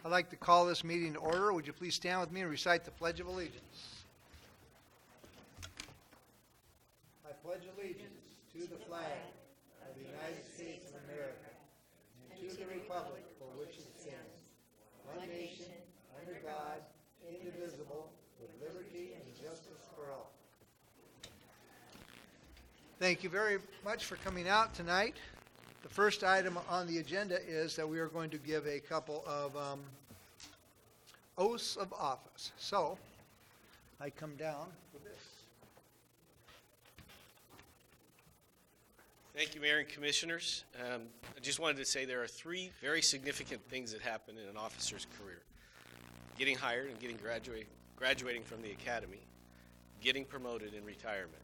I'd like to call this meeting to order. Would you please stand with me and recite the Pledge of Allegiance? I pledge allegiance to the flag of the United States of America and to the republic for which it stands, one nation, under God, indivisible, with liberty and justice for all. Thank you very much for coming out tonight. The first item on the agenda is that we are going to give a couple of oaths of office. So, I come down with this. Thank you, Mayor and Commissioners. I just wanted to say there are three very significant things that happen in an officer's career. Getting hired and graduating from the academy, getting promoted in retirement.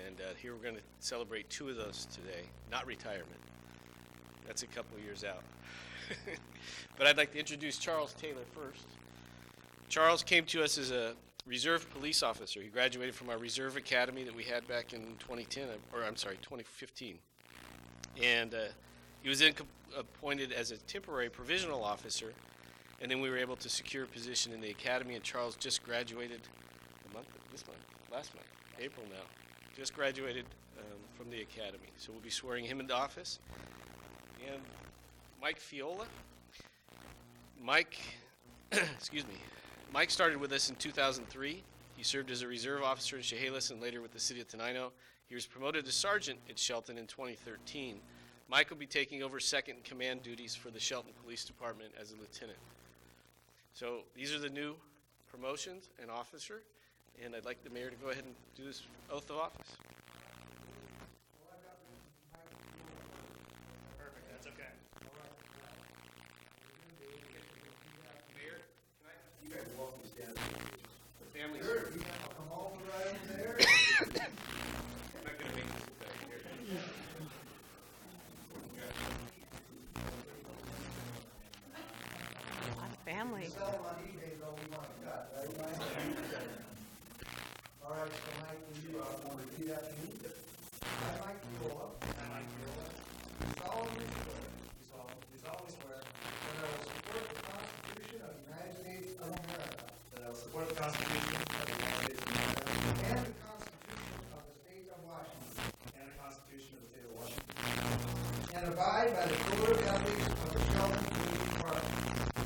And here we're going to celebrate two of those today, not retirement. That's a couple of years out. But I'd like to introduce Charles Taylor first. Charles came to us as a reserve police officer. He graduated from our reserve academy that we had back in 2015. And he was then appointed as a temporary provisional officer, and then we were able to secure a position in the academy, and Charles just graduated last month, April now. Just graduated from the academy. So we'll be swearing him into office. And Mike Fiola. Mike started with us in 2003. He served as a reserve officer in Chehalis and later with the city of Tenino. He was promoted to sergeant at Shelton in 2013. Mike will be taking over second in command duties for the Shelton Police Department as a lieutenant. So these are the new promotions and officer, and I'd like the mayor to go ahead and do this oath of office. Sure, you can come over right over there. I'm not going to make this back here. A lot of family. Sell them on eBay, though, we want to cut, right, Mike? All right, so Mike, will you want to repeat after me? I, Mike Fiola. Solemnly swear. That I will support the Constitution of the United States of America. That I will support the Constitution of the United States of America. And the Constitution of the State of Washington. And the Constitution of the State of Washington. And abide by the code of ethics of the Shelton Police Department.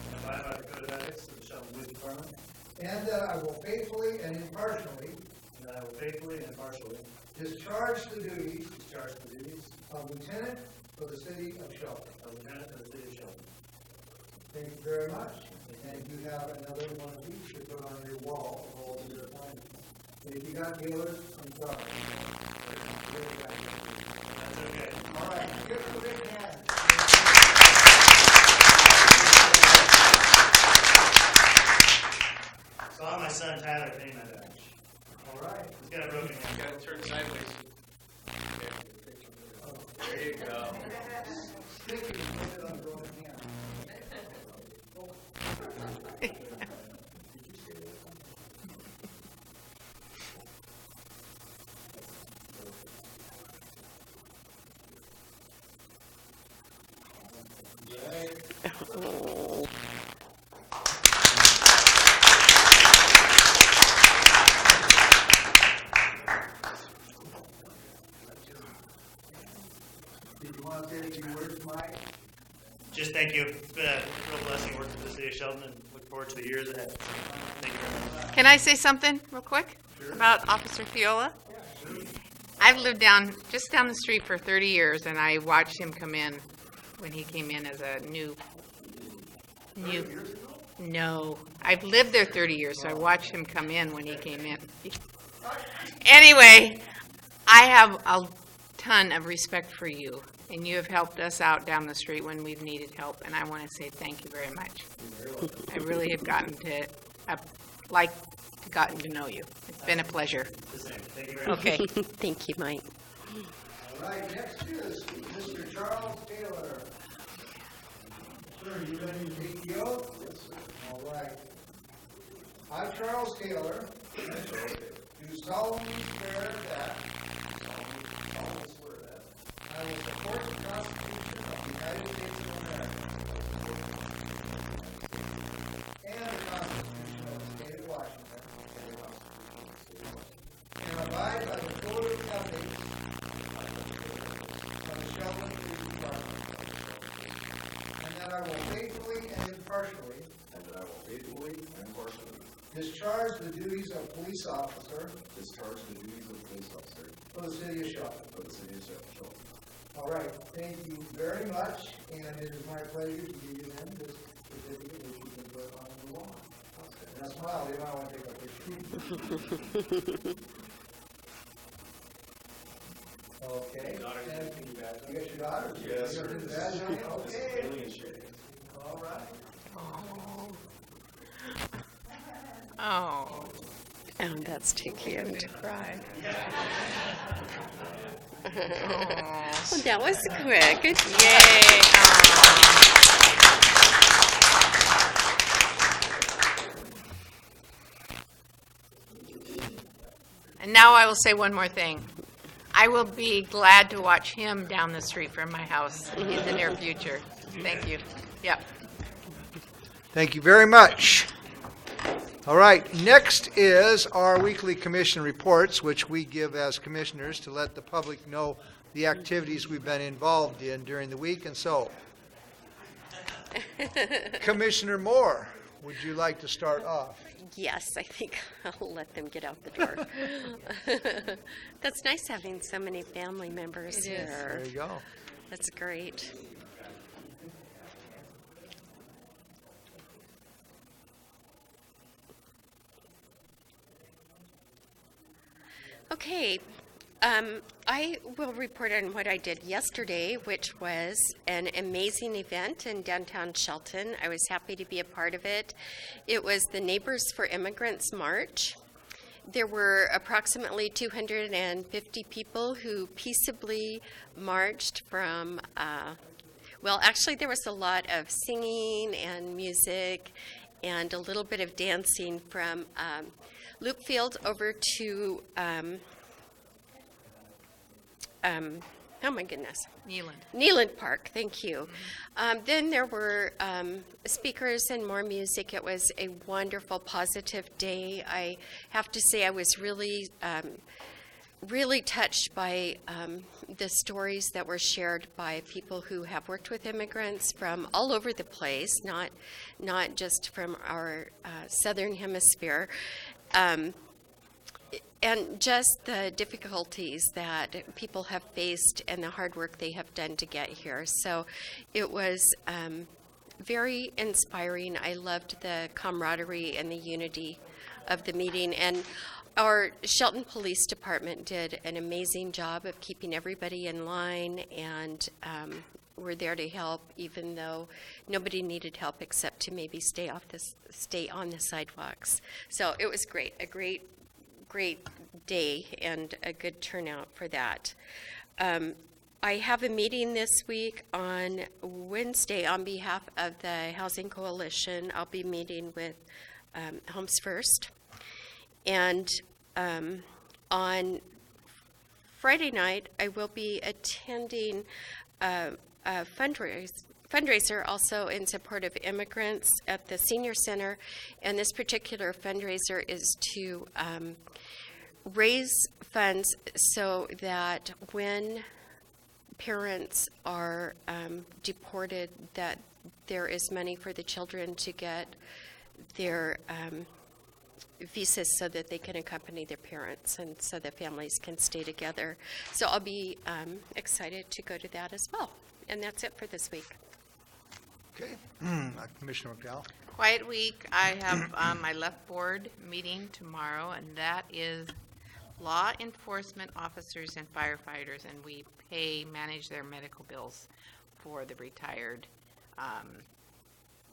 And abide by the code of ethics of the Shelton Police Department. And that I will faithfully and impartially discharge the duties of lieutenant for the city of Shelton. Thank you very much. And you have another one of these to put on your wall of all of your appointments. And if you got dealers, I'm sorry. That's okay. All right, give them a big hand. So I'm my son Tyler paying my badge. All right. He's got a broken hand. You got to turn sideways. There you go. Sticky, put it on the broken hand. Oh. Did you want to say a few words, Mike? Just thank you. It's been a real blessing working for the city of Shelton and look forward to the years ahead. Thank you very much. Can I say something real quick about Officer Fiola? I've lived just down the street for 30 years, and I watched him come in when he came in as a new. No, I've lived there 30 years, so I watched him come in when he came in. Anyway, I have a ton of respect for you, and you have helped us out down the street when we've needed help, and I want to say thank you very much. I really have gotten to know you. It's been a pleasure. The same. Thank you very much. Okay. Thank you, Mike. All right, next is Mr. Charles Taylor. Sir, are you ready to take the oath? Yes, sir. All right. I, Charles Taylor, do solemnly swear that I will support the Constitution of the United States of America. discharge the duties of police officer discharge the duties of police officer for the city of Shelton. for the city of Shelton. All right, thank you very much, and it is my pleasure to give you then this certificate which you can put on the wall. Now smile, you might want to take a picture. Okay. And you got your daughter? Yes, You got sir. your badge on you? Okay. Alien shade. All right. Oh. And that's taking him to cry. Well, that was quick. Good. Yay. And now I will say one more thing. I will be glad to watch him down the street from my house in the near future. Thank you. Yep. Thank you very much. All right, next is our weekly commission reports, which we give as commissioners to let the public know the activities we've been involved in during the week. And so, Commissioner Moore, would you like to start off? Yes, I think I'll let them get out the door. That's nice having so many family members It is. here. There you go. That's great. Okay, I will report on what I did yesterday, which was an amazing event in downtown Shelton. I was happy to be a part of it. It was the Neighbors for Immigrants March. There were approximately 250 people who peaceably marched from, well, actually there was a lot of singing and music and a little bit of dancing from Loopfield over to, oh my goodness, Neyland Park, thank you. Then there were speakers and more music. It was a wonderful, positive day. I have to say I was really, really touched by the stories that were shared by people who have worked with immigrants from all over the place, not just from our southern hemisphere. And just the difficulties that people have faced and the hard work they have done to get here. So it was very inspiring. I loved the camaraderie and the unity of the meeting. And our Shelton Police Department did an amazing job of keeping everybody in line, and we're there to help, even though nobody needed help except to maybe stay on the sidewalks. So it was great, a great day and a good turnout for that. I have a meeting this week on Wednesday on behalf of the Housing Coalition. I'll be meeting with Homes First. And on Friday night, I will be attending a fundraiser also in support of immigrants at the Senior Center. And this particular fundraiser is to raise funds so that when parents are deported, that there is money for the children to get their visas so that they can accompany their parents and so the families can stay together. So I'll be excited to go to that as well. And that's it for this week. Okay. Commissioner McDowell. Quiet week. I have my left board meeting tomorrow, and that is law enforcement officers and firefighters, and we manage their medical bills for the retired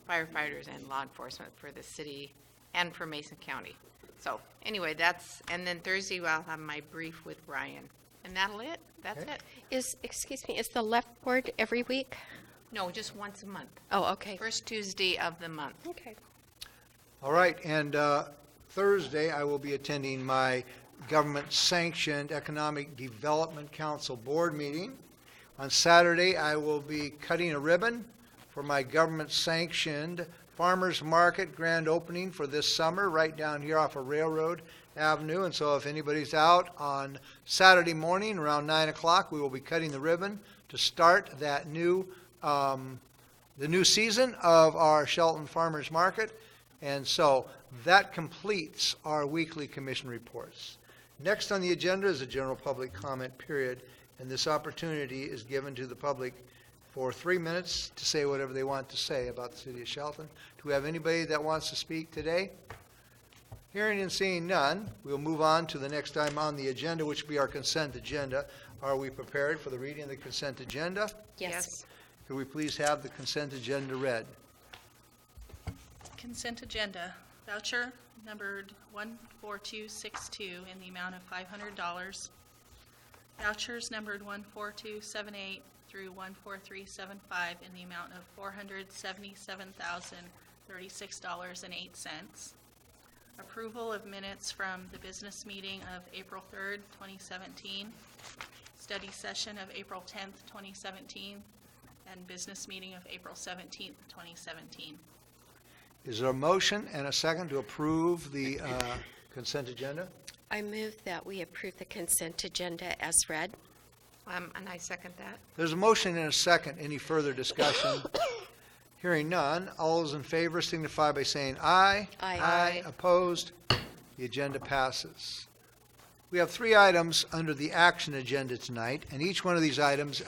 firefighters and law enforcement for the city and for Mason County. So anyway, and then Thursday I'll have my brief with Ryan, and that's it. Excuse me, is the left board every week? No, just once a month. Oh, okay. First Tuesday of the month. Okay. All right, and Thursday I will be attending my government-sanctioned Economic Development Council board meeting. On Saturday, I will be cutting a ribbon for my government-sanctioned farmers market grand opening for this summer right down here off of Railroad Avenue. And so if anybody's out on Saturday morning around 9 o'clock, we will be cutting the ribbon to start that the new season of our Shelton Farmers Market. And so that completes our weekly commission reports. Next on the agenda is a general public comment period, and this opportunity is given to the public for 3 minutes to say whatever they want to say about the city of Shelton. Do we have anybody that wants to speak today? Hearing and seeing none, we'll move on to the next item on the agenda, which will be our consent agenda. Are we prepared for the reading of the consent agenda? Yes. Could we please have the consent agenda read? Consent agenda, voucher numbered 14262 in the amount of $500. Vouchers numbered 14278 through 14375 in the amount of $477,036.08. Approval of minutes from the business meeting of April 3rd, 2017, study session of April 10th, 2017, and business meeting of April 17th, 2017. Is there a motion and a second to approve the consent agenda? I move that we approve the consent agenda as read. And I second that. There's a motion and a second. Any further discussion? Hearing none, all those in favor signify by saying aye. Aye. Aye. Opposed? The agenda passes. We have 3 items under the action agenda tonight, and each one of these items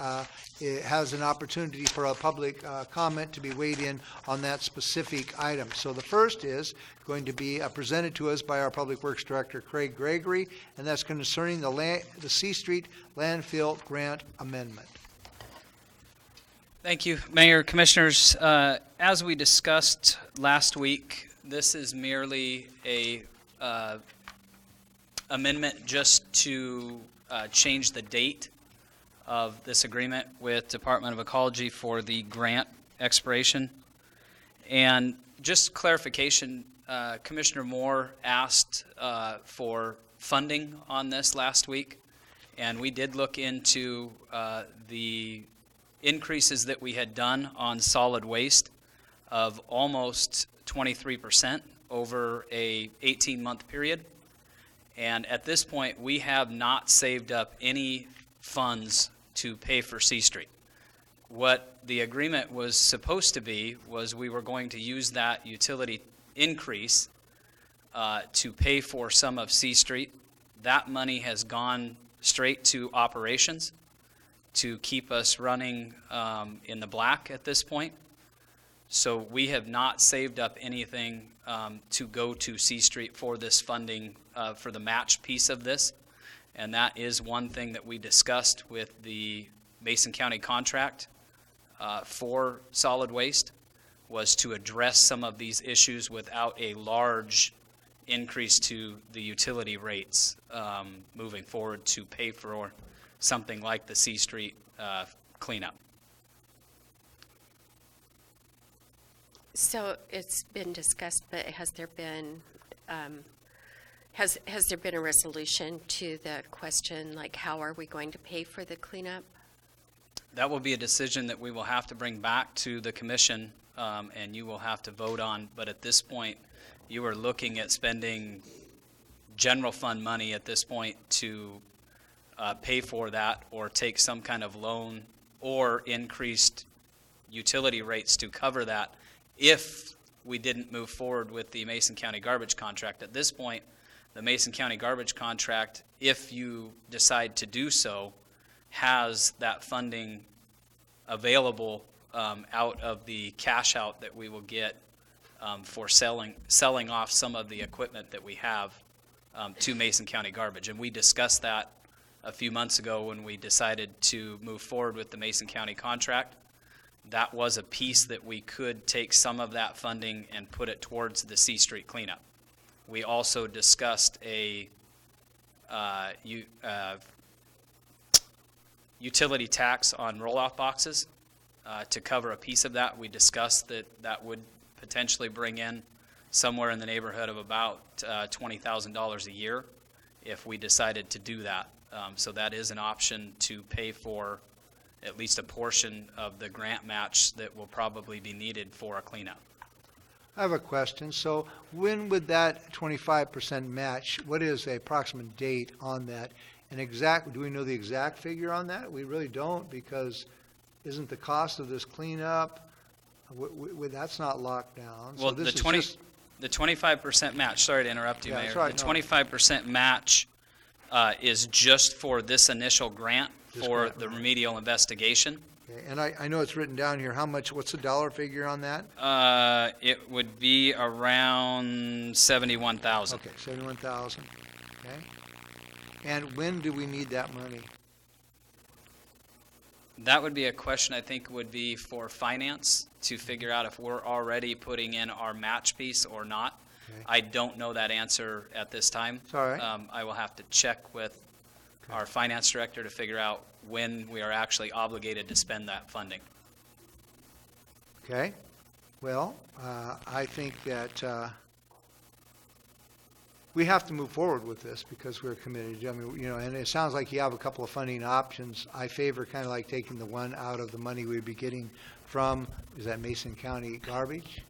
it has an opportunity for a public comment to be weighed in on that specific item. So the first is going to be presented to us by our Public Works Director, Gregory, and that's concerning the C Street landfill grant amendment. Thank you, Mayor, Commissioners. As we discussed last week, this is merely a amendment just to change the date of this agreement with Department of Ecology for the grant expiration. And just clarification, Commissioner Moore asked for funding on this last week, and we did look into the increases that we had done on solid waste of almost 23% over a 18-month period. And at this point, we have not saved up any funds to pay for C Street. What the agreement was supposed to be was we were going to use that utility increase to pay for some of C Street. That money has gone straight to operations to keep us running in the black at this point. So we have not saved up anything to go to C Street for this funding for the match piece of this. And that is one thing that we discussed with the Mason County contract for solid waste, was to address some of these issues without a large increase to the utility rates moving forward to pay for something like the C Street cleanup. So it's been discussed, but has there been has there been a resolution to the question, like how are we going to pay for the cleanup? That will be a decision that we will have to bring back to the commission, and you will have to vote on. But at this point, you are looking at spending general fund money at this point to pay for that, or take some kind of loan or increased utility rates to cover that if we didn't move forward with the Mason County garbage contract. At this point, the Mason County garbage contract, if you decide to do so, has that funding available out of the cash out that we will get for selling off some of the equipment that we have to Mason County Garbage. And we discussed that a few months ago when we decided to move forward with the Mason County contract. That was a piece that we could take some of that funding and put it towards the C Street cleanup. We also discussed a utility tax on roll-off boxes to cover a piece of that. We discussed that would potentially bring in somewhere in the neighborhood of about $20,000 a year if we decided to do that. So that is an option to pay for at least a portion of the grant match that will probably be needed for a cleanup. I have a question. So when would that 25% match, what is the approximate date on that? And do we know the exact figure on that? We really don't, because isn't the cost of this cleanup, that's not locked down. Well, So this the is 20, just The 25% match, sorry to interrupt you, Yeah, Mayor. that's right, The no. 25% match is just for this initial grant This for grant, the right. remedial investigation. Okay, and I know it's written down here, how much, what's the dollar figure on that? It would be around 71,000. Okay, 71,000, okay. And when do we need that money? That would be a question I think would be for finance to figure out if we're already putting in our match piece or not. Okay. I don't know that answer at this time. It's all right. I will have to check with our finance director to figure out when we are actually obligated to spend that funding. Okay, well, I think that we have to move forward with this because we're committed. I mean, you know, and it sounds like you have a couple of funding options. I favor kind of like taking the one out of the money we'd be getting from, is that Mason County garbage?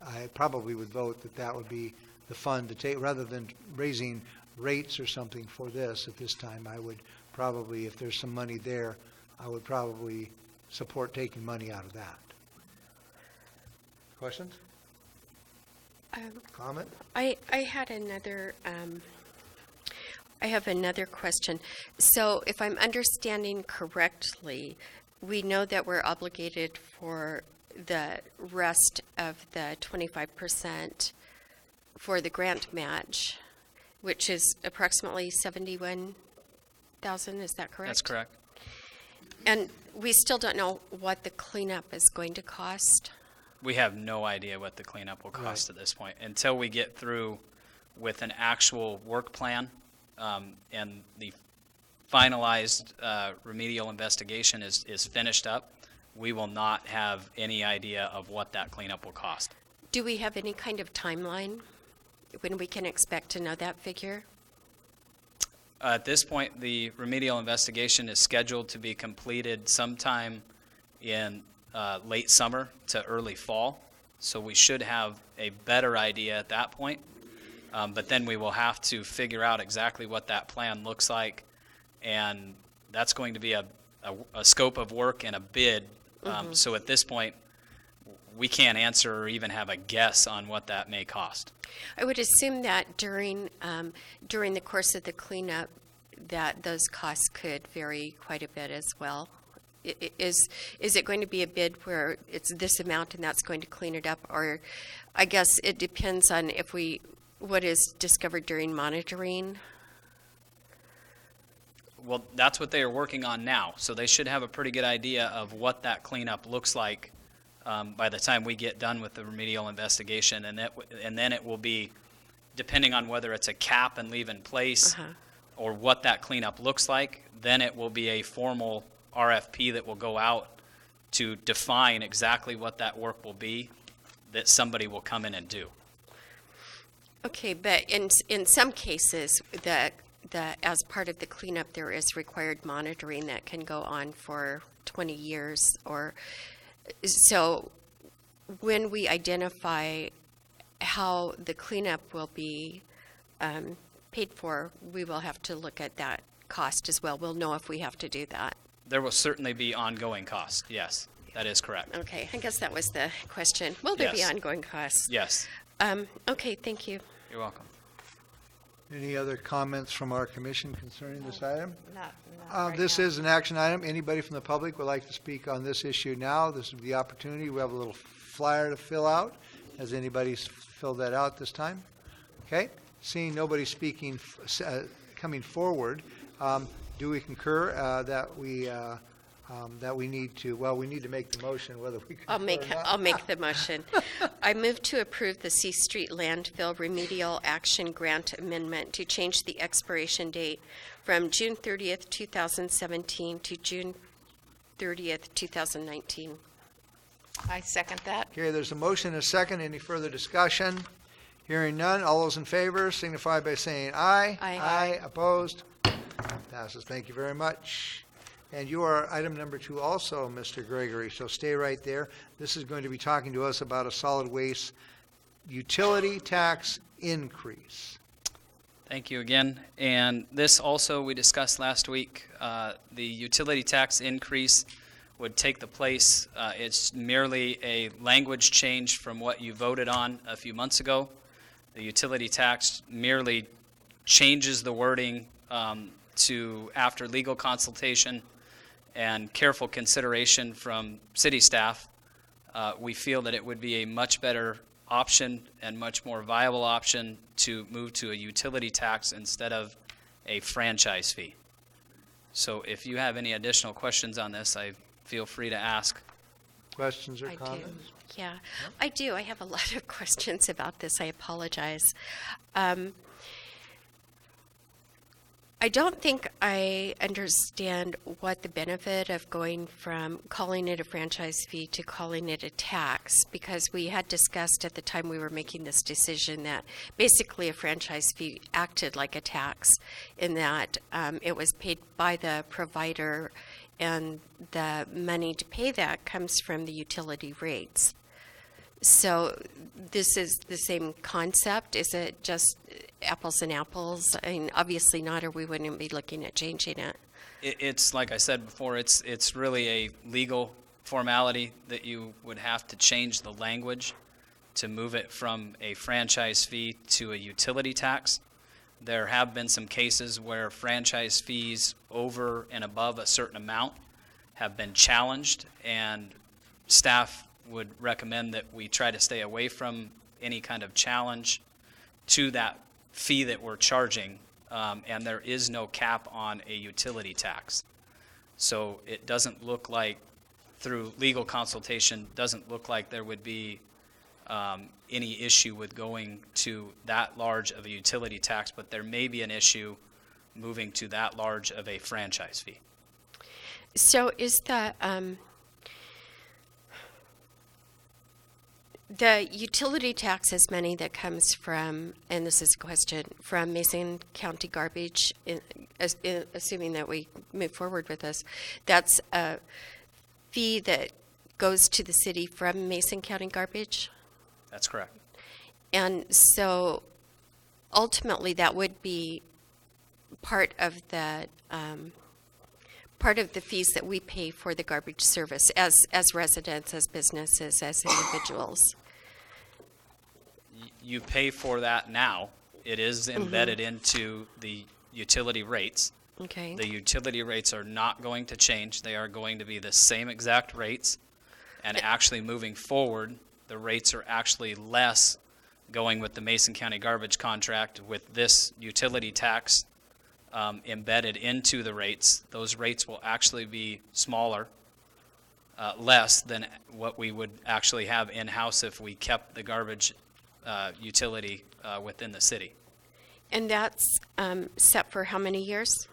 I probably would vote that that would be the fund to take, rather than raising rates or something for this at this time. I would probably, if there's some money there, I would probably support taking money out of that. Questions? Comment? I had another, I have another question. So if I'm understanding correctly, we know that we're obligated for the rest of the 25% for the grant match, which is approximately 71,000, is that correct? That's correct. And we still don't know what the cleanup is going to cost? We have no idea what the cleanup will cost Right. at this point until we get through with an actual work plan and the finalized remedial investigation is finished up. We will not have any idea of what that cleanup will cost. Do we have any kind of timeline when we can expect to know that figure? At this point, the remedial investigation is scheduled to be completed sometime in late summer to early fall. So we should have a better idea at that point. But then we will have to figure out exactly what that plan looks like. And that's going to be a scope of work and a bid. So at this point, we can't answer or even have a guess on what that may cost. I would assume that during the course of the cleanup, that those costs could vary quite a bit as well. Is it going to be a bid where it's this amount and that's going to clean it up? Or I guess it depends on what is discovered during monitoring. Well, that's what they are working on now. So they should have a pretty good idea of what that cleanup looks like by the time we get done with the remedial investigation. And then it will be, depending on whether it's a cap and leave in place or what that cleanup looks like, then it will be a formal RFP that will go out to define exactly what that work will be that somebody will come in and do. Okay, but in some cases, as part of the cleanup, there is required monitoring that can go on for 20 years. So when we identify how the cleanup will be paid for, we will have to look at that cost as well. We'll know if we have to do that. There will certainly be ongoing costs. Yes, that is correct. Okay, I guess that was the question. Will there be Yes. ongoing costs? Yes, Okay, thank you. you're welcome. Any other comments from our commission concerning this item? Not right This now. is an action item. Anybody from the public would like to speak on this issue now? This is the opportunity. We have a little flyer to fill out. Has anybody filled that out this time? Okay. Seeing nobody speaking, coming forward, do we concur that we need to, well, we need to make the motion whether we concur or not? I'll make the motion. I move to approve the C Street Landfill Remedial Action Grant Amendment to change the expiration date from June 30th, 2017 to June 30th, 2019. I second that. Okay, there's a motion and a second. Any further discussion? Hearing none. All those in favor signify by saying aye. Aye. Aye. Opposed? Passes. Thank you very much. And you are item number 2 also, Mr. Gregory, so stay right there. This is going to be talking to us about a solid waste utility tax increase. Thank you again. And this also we discussed last week. The utility tax increase would take the place. It's merely a language change from what you voted on a few months ago. The utility tax merely changes the wording to after legal consultation and careful consideration from city staff. We feel that it would be a much better option and much more viable option to move to a utility tax instead of a franchise fee. So if you have any additional questions on this, I feel free to ask. Questions or I do. comments? Yeah, I do. I have a lot of questions about this. I apologize. I don't think I understand what the benefit of going from calling it a franchise fee to calling it a tax, because we had discussed at the time we were making this decision that basically a franchise fee acted like a tax in that it was paid by the provider, and the money to pay that comes from the utility rates. So this is the same concept? Is it just apples and apples? I mean, obviously not, or we wouldn't be looking at changing it. It's like I said before, it's really a legal formality that you would have to change the language to move it from a franchise fee to a utility tax. There have been some cases where franchise fees over and above a certain amount have been challenged, and staff would recommend that we try to stay away from any kind of challenge to that fee that we're charging, and there is no cap on a utility tax. So it doesn't look like, through legal consultation, doesn't look like there would be any issue with going to that large of a utility tax, but there may be an issue moving to that large of a franchise fee. So is the utility tax is money that comes from, and this is a question, from Mason County garbage, assuming that we move forward with this, that's a fee that goes to the city from Mason County garbage? That's correct. And so ultimately that would be part of the fees that we pay for the garbage service as residents, as businesses, as individuals. You pay for that now. It is embedded into the utility rates. Okay. The utility rates are not going to change. They are going to be the same exact rates. And actually moving forward, the rates are actually less going with the Mason County garbage contract with this utility tax embedded into the rates. Those rates will actually be smaller, less than what we would actually have in-house if we kept the garbage utility within the city. And that's set for how many years?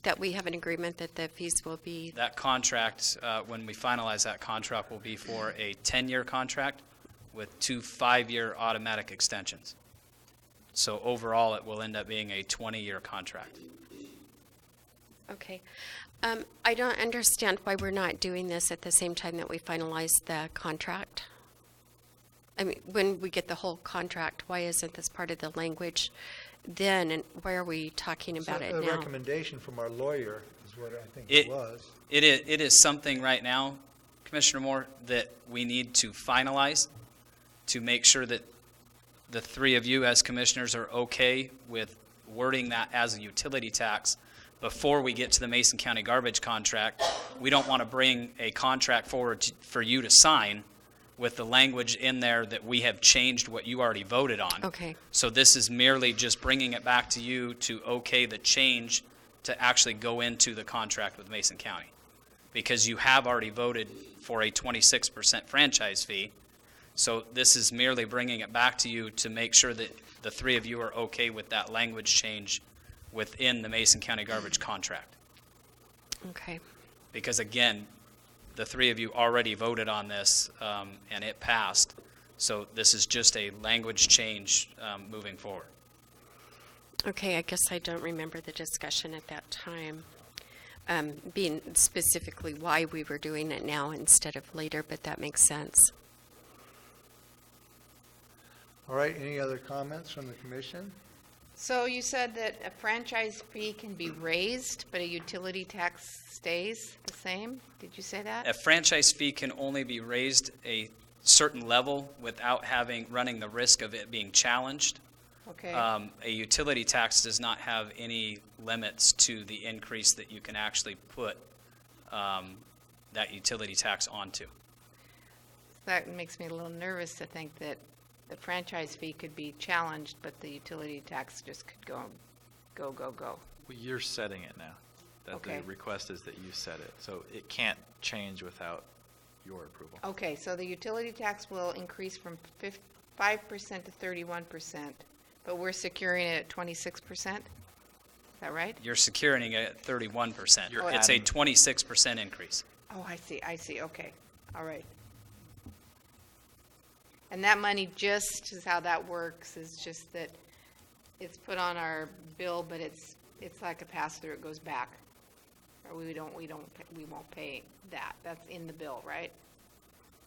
That we have an agreement that the fees will be? That contract, when we finalize that contract, will be for a 10-year contract with 2 5-year automatic extensions. So overall, it will end up being a 20-year contract. Okay. I don't understand why we're not doing this at the same time that we finalize the contract. I mean, when we get the whole contract, why isn't this part of the language then, and why are we talking about it A now? recommendation from our lawyer is what I think it was. It is something right now, Commissioner Moore, that we need to finalize to make sure that the three of you as commissioners are okay with wording that as a utility tax before we get to the Mason County garbage contract. We don't want to bring a contract forward for you to sign with the language in there that we have changed what you already voted on. Okay. So this is merely just bringing it back to you to okay the change to actually go into the contract with Mason County. Because you have already voted for a 26% franchise fee. So this is merely bringing it back to you to make sure that the three of you are okay with that language change within the Mason County garbage contract. Okay. Because again, the three of you already voted on this and it passed. So this is just a language change moving forward. Okay, I guess I don't remember the discussion at that time, being specifically why we were doing it now instead of later, but that makes sense. All right, any other comments from the commission? So you said that a franchise fee can be raised, but a utility tax stays the same? Did you say that? A franchise fee can only be raised a certain level without running the risk of it being challenged. Okay, A utility tax does not have any limits to the increase that you can actually put that utility tax onto. that makes me a little nervous to think that the franchise fee could be challenged, but the utility tax just could go. Well, you're setting it now. That Okay. the request is that you set it, so it can't change without your approval. Okay, so the utility tax will increase from 5% to 31%, but we're securing it at 26%? Is that right? You're securing it at 31%. You're It's a adding- 26% increase. Oh, I see, okay, all right. And that money, just is how that works, is just that it's put on our bill, but it's like a pass-through, it goes back. Or we won't pay that, that's in the bill, right?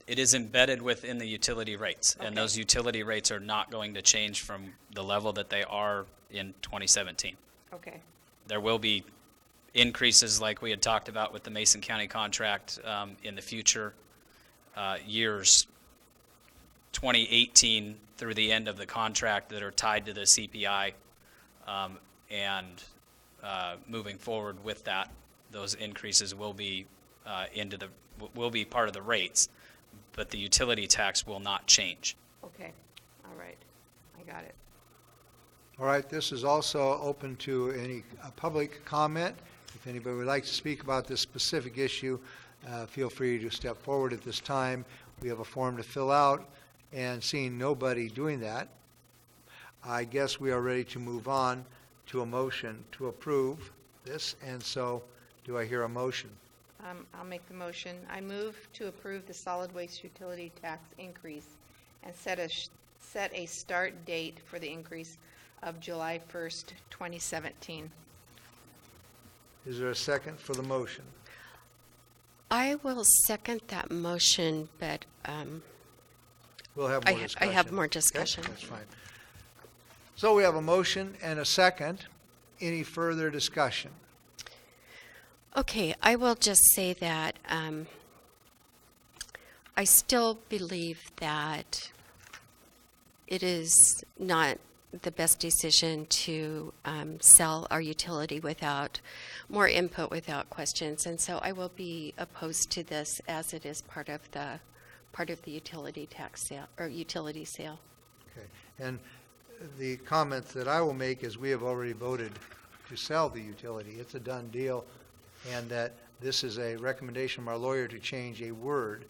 It is embedded within the utility rates, and Okay. those utility rates are not going to change from the level that they are in 2017. Okay, There will be increases like we had talked about with the Mason County contract in the future years, 2018 through the end of the contract, that are tied to the CPI, and moving forward with that, those increases will be will be part of the rates, but the utility tax will not change. okay, all right, I got it. All right, this is also open to any public comment. If anybody would like to speak about this specific issue, feel free to step forward at this time. We have a form to fill out, and seeing nobody doing that, I guess we are ready to move on to a motion to approve this, and so do I hear a motion? I'll make the motion. I move to approve the solid waste utility tax increase and set a start date for the increase of July 1st, 2017. Is there a second for the motion? I will second that motion, but We'll have I more discussion. have more Okay, discussion. that's fine. So we have a motion and a second. Any further discussion? Okay, I will just say that I still believe that it is not the best decision to sell our utility without more input, without questions, and so I will be opposed to this as it is part of the utility tax sale or utility sale. Okay. And the comment that I will make is we have already voted to sell the utility. It's a done deal, and that this is a recommendation from our lawyer to change a word.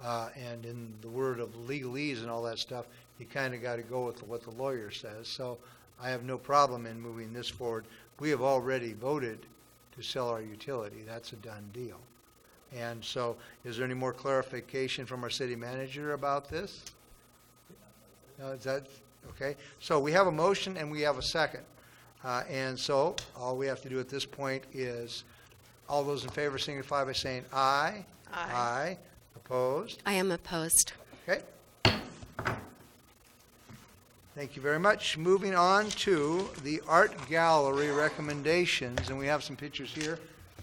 And in the word of legalese and all that stuff, you kind of got to go with what the lawyer says. So I have no problem in moving this forward. We have already voted to sell our utility. That's a done deal. And so is there any more clarification from our city manager about this? No, is that, okay? So we have a motion and we have a second. And so all we have to do at this point is, all those in favor signify by saying aye. Aye. Aye. Opposed? I am opposed. Okay. Thank you very much. Moving on to the art gallery recommendations, and we have some pictures here.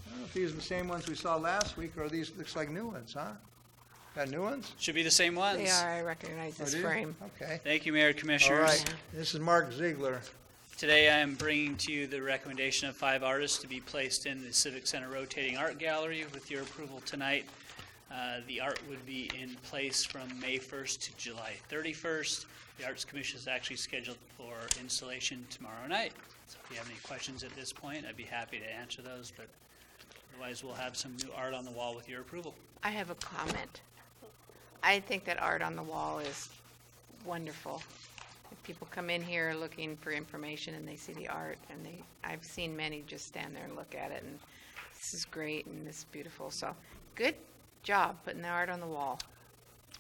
I don't know if these are the same ones we saw last week, or these looks like new ones, huh? Got new ones? Should be the same ones. They are, I recognize this Oh, do you? frame. Okay. Thank you, Mayor, All Commissioners. right. This is Mark Ziegler. Today I am bringing to you the recommendation of 5 artists to be placed in the Civic Center Rotating Art Gallery. With your approval tonight, the art would be in place from May 1st to July 31st. The Arts Commission is actually scheduled for installation tomorrow night. So if you have any questions at this point, I'd be happy to answer those, but otherwise we'll have some new art on the wall with your approval. I have a comment. I think that art on the wall is wonderful. If people come in here looking for information and they see the art, and I've seen many just stand there and look at it, and this is great and this is beautiful. So good job putting the art on the wall.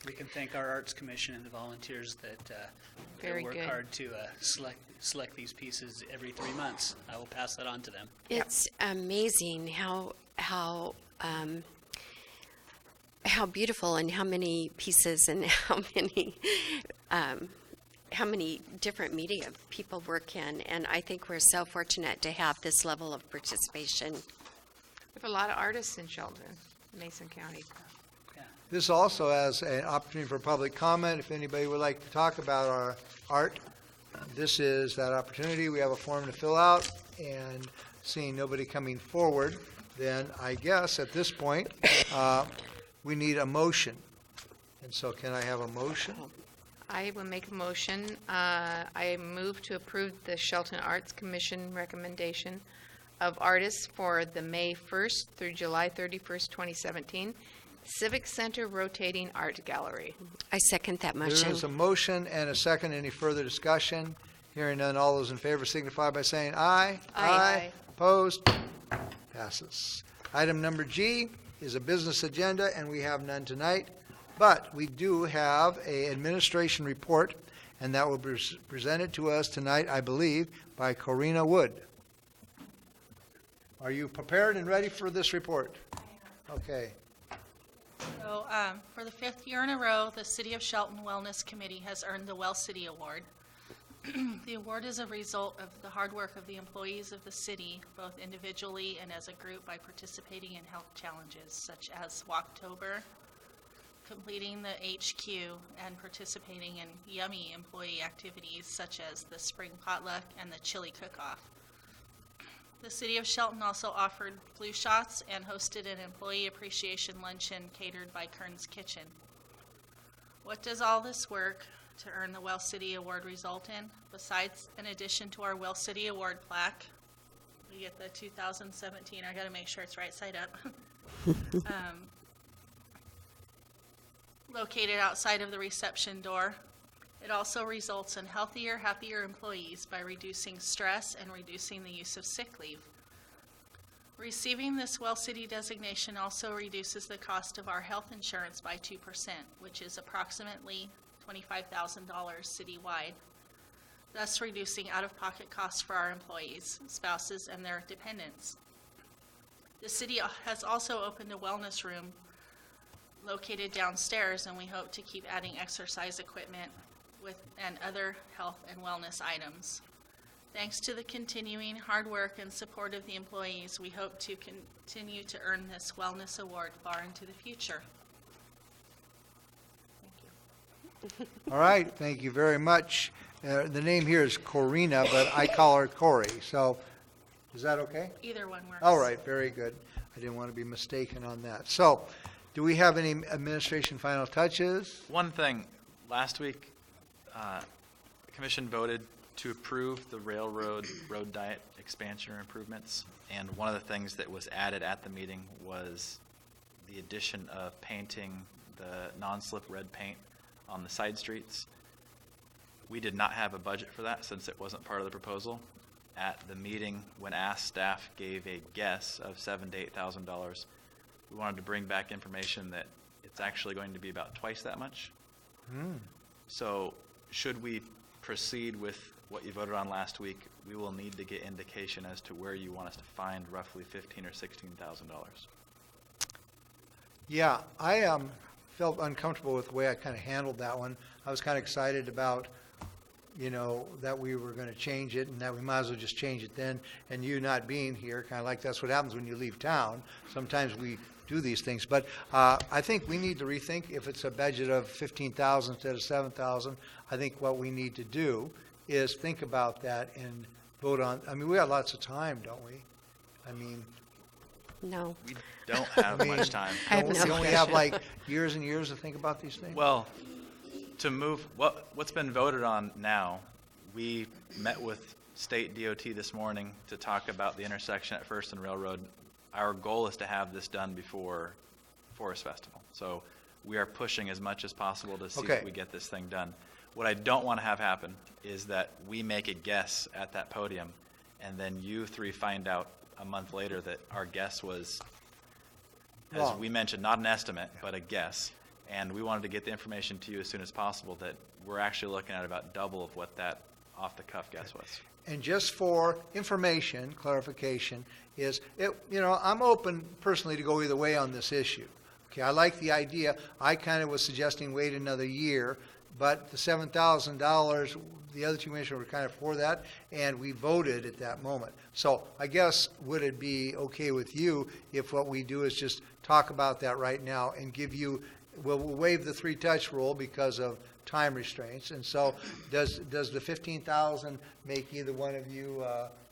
We can thank our Arts Commission and the volunteers that Very work good. hard to select these pieces every 3 months. I will pass that on to them. It's amazing how beautiful and how many pieces and how many different media people work in, and I think we're so fortunate to have this level of participation. We have a lot of artists in Shelton, Mason County. Yeah, This also has an opportunity for public comment. If anybody would like to talk about our art, this is that opportunity. We have a form to fill out, and seeing nobody coming forward, then I guess at this point, we need a motion. And so can I have a motion? I will make a motion. I move to approve the Shelton Arts Commission recommendation of artists for the May 1st through July 31st, 2017 Civic Center Rotating Art Gallery. I second that There motion. is a motion and a second. Any further discussion? Hearing none, all those in favor signify by saying aye. Aye. Opposed? Passes. Item number G is a business agenda, and we have none tonight. But we do have an administration report, and that will be presented to us tonight, I believe, by Corina Wood. Are you prepared and ready for this report? Okay. So, for the 5th year in a row, the City of Shelton Wellness Committee has earned the Well City Award. The award is a result of the hard work of the employees of the city, both individually and as a group, by participating in health challenges such as Walktober, completing the HQ, and participating in yummy employee activities such as the spring potluck and the chili cook-off. The City of Shelton also offered flu shots and hosted an employee appreciation luncheon catered by Kern's Kitchen. What does all this work to earn the Well City Award result in? Besides, in addition to our Well City Award plaque, we get the 2017, I gotta make sure it's right side up, located outside of the reception door. It also results in healthier, happier employees by reducing stress and reducing the use of sick leave. Receiving this Well City designation also reduces the cost of our health insurance by 2%, which is approximately $25,000 citywide, thus reducing out-of-pocket costs for our employees, spouses, and their dependents. The city has also opened a wellness room located downstairs, and we hope to keep adding exercise equipment and other health and wellness items. Thanks to the continuing hard work and support of the employees, we hope to continue to earn this wellness award far into the future. Thank you. All right, thank you very much. The name here is Corina, but I call her Corey, so is that okay? Either one works. All right, very good. I didn't want to be mistaken on that. So, do we have any administration final touches? One thing, last week, the commission voted to approve the railroad road diet expansion or improvements, and one of the things that was added at the meeting was the addition of painting the non-slip red paint on the side streets. We did not have a budget for that since it wasn't part of the proposal. At the meeting, when asked, staff gave a guess of $7,000 to $8,000. We wanted to bring back information that it's actually going to be about twice that much. So should we proceed with what you voted on last week, we will need to get indication as to where you want us to find roughly $15,000 or $16,000. Yeah, I felt uncomfortable with the way I kind of handled that one. I was kind of excited about, you know, that we were going to change it and that we might as well just change it then. And you not being here, kind of like that's what happens when you leave town. Sometimes we do these things. But I think we need to rethink if it's a budget of $15,000 instead of $7,000. I think what we need to do is think about that and vote on. I mean, we got lots of time, don't we? I mean, No. We don't have much time. I have no don't we have like years and years to think about these things? Well, to move, what's been voted on now, we met with state DOT this morning to talk about the intersection at First and Railroad. Our goal is to have this done before Forest Festival. So we are pushing as much as possible to see if we get this thing done. What I don't want to have happen is that we make a guess at that podium, and then you three find out a month later that our guess was, as we mentioned, not an estimate, but a guess. And we wanted to get the information to you as soon as possible that we're actually looking at about double of what that off-the-cuff guess was. And just for information, clarification, is, I'm open personally to go either way on this issue. Okay, I like the idea. I kind of was suggesting wait another year, but the $7,000, the other two commissioners were kind of for that, and we voted at that moment. So I guess, would it be okay with you if what we do is just talk about that right now and give you we'll waive the three-touch rule because of time restraints. And so does the 15,000 make either one of you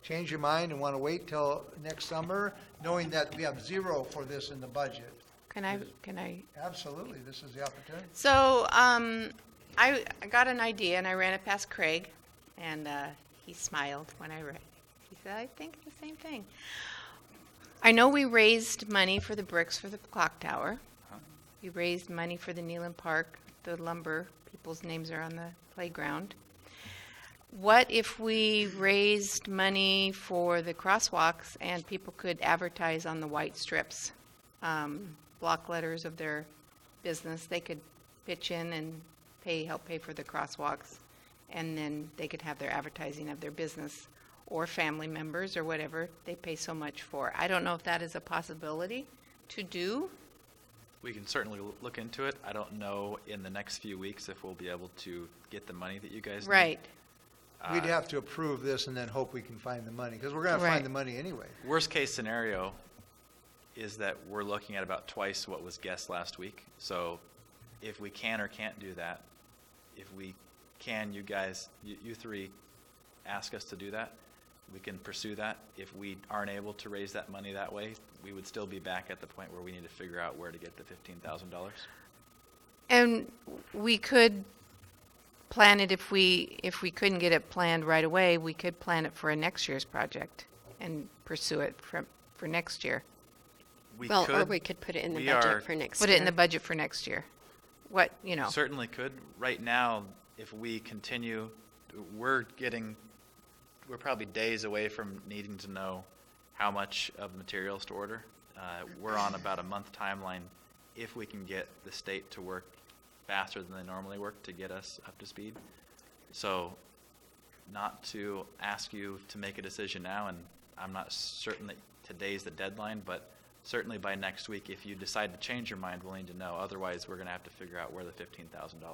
change your mind and want to wait till next summer, knowing that we have zero for this in the budget? Can I? Absolutely, this is the opportunity. So I got an idea and I ran it past Craig, and he smiled when I read it. He said, I think the same thing. I know we raised money for the bricks for the clock tower. We raised money for the Neyland Park, the lumber, people's names are on the playground. What if we raised money for the crosswalks and people could advertise on the white strips, block letters of their business? They could pitch in and help pay for the crosswalks, and then they could have their advertising of their business, or family members or whatever they pay so much for. I don't know if that is a possibility to do. We can certainly look into it. I don't know in the next few weeks if we'll be able to get the money that you guys need. Right. We'd have to approve this and then hope we can find the money, because we're going to Right. find the money anyway. Worst case scenario is that we're looking at about twice what was guessed last week. So if we can or can't do that, if we can, you guys, you three ask us to do that, we can pursue that. If we aren't able to raise that money that way, we would still be back at the point where we need to figure out where to get the $15,000. And we could plan it if we couldn't get it planned right away, we could plan it for a next year's project and pursue it for next year. Or we could put it in the budget for next year. Put it in the budget for next year. Certainly could. Right now, if we continue, we're probably days away from needing to know how much of materials to order. We're on about a month timeline if we can get the state to work faster than they normally work to get us up to speed. So not to ask you to make a decision now, and I'm not certain that today's the deadline, but certainly by next week, if you decide to change your mind, we'll need to know. Otherwise, we're going to have to figure out where the $15,000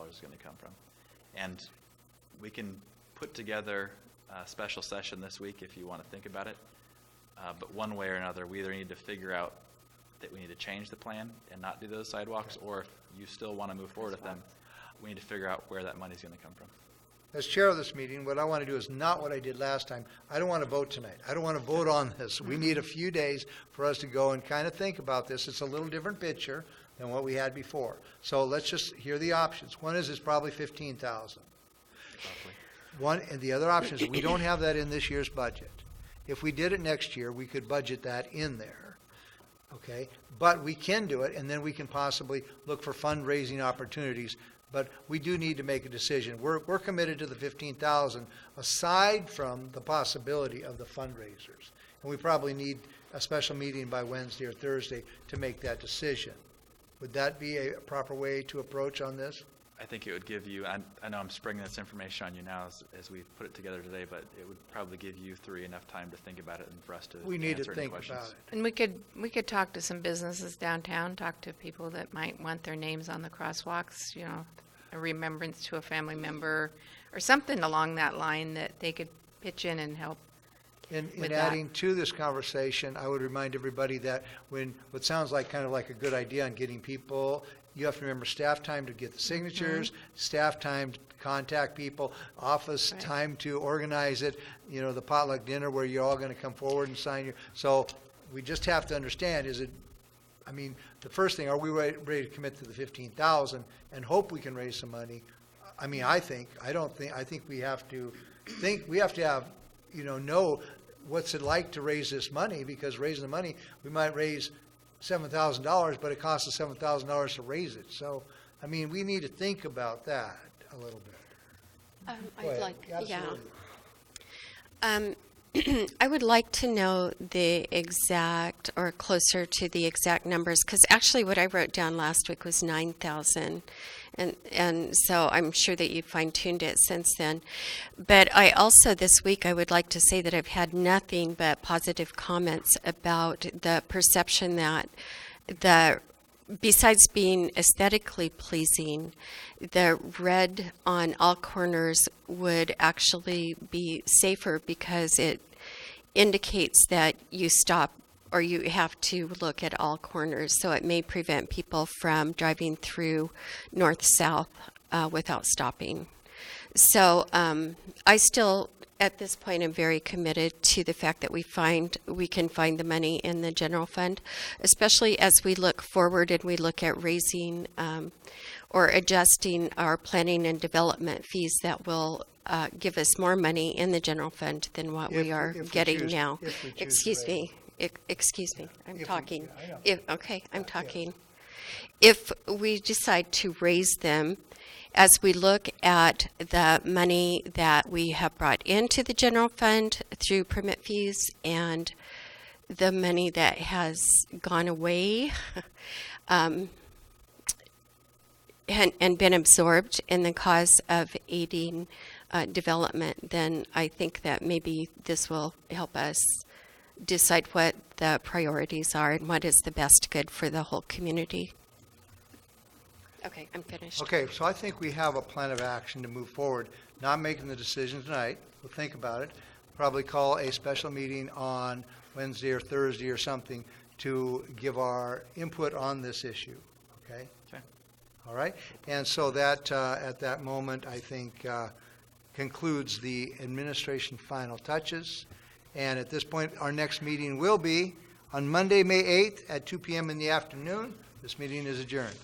is going to come from. And we can put together a special session this week if you want to think about it. But one way or another, we either need to figure out that we need to change the plan and not do those sidewalks, or if you still want to move forward with them, we need to figure out where that money's going to come from. As chair of this meeting, what I want to do is not what I did last time. I don't want to vote tonight. I don't want to vote on this. We need a few days for us to go and kind of think about this. It's a little different picture than what we had before. So let's just hear the options. One is it's probably 15,000. One, and the other option is we don't have that in this year's budget. If we did it next year, we could budget that in there. Okay? But we can do it, and then we can possibly look for fundraising opportunities. But we do need to make a decision. We're committed to the 15,000 aside from the possibility of the fundraisers. And we probably need a special meeting by Wednesday or Thursday to make that decision. Would that be a proper way to approach on this? I think it would give you, I know I'm springing this information on you now as we put it together today, but it would probably give you three enough time to think about it and for us to We need to answer any think questions. about it. And we could talk to some businesses downtown, talk to people that might want their names on the crosswalks, a remembrance to a family member or something along that line that they could pitch in and help. In with that. adding to this conversation, I would remind everybody that when what sounds like kind of like a good idea on getting people, you have to remember staff time to get the signatures, staff time to contact people, office time to organize it, the potluck dinner where you're all going to come forward and sign your. So we just have to understand, the first thing, are we ready to commit to the 15,000 and hope we can raise some money? I think we have to have, know what's it like to raise this money, because raising the money, we might raise $7,000, but it costs us $7,000 to raise it. So, we need to think about that a little bit. Go ahead. Absolutely. I would like to know the exact, or closer to the exact numbers, because actually what I wrote down last week was 9,000, and so I'm sure that you fine-tuned it since then. But I also, this week, I would like to say that I've had nothing but positive comments about the perception that besides being aesthetically pleasing, the red on all corners would actually be safer because it indicates that you stop or you have to look at all corners. So it may prevent people from driving through north-south without stopping. So I still, at this point, am very committed to the fact that we can find the money in the general fund, especially as we look forward and we look at raising or adjusting our planning and development fees that will give us more money in the general fund than what we are getting now. Excuse me. Excuse me. I'm talking. I'm talking. If we decide to raise them, as we look at the money that we have brought into the general fund through permit fees and the money that has gone away and been absorbed in the cause of aiding development, then I think that maybe this will help us decide what the priorities are and what is the best good for the whole community. Okay, I'm finished. Okay, so I think we have a plan of action to move forward. Not making the decision tonight. We'll think about it. Probably call a special meeting on Wednesday or Thursday or something to give our input on this issue. Okay? Okay. All right? And so that, at that moment, I think concludes the administration final touches. And at this point, our next meeting will be on Monday, May 8th at 2 p.m. in the afternoon. This meeting is adjourned.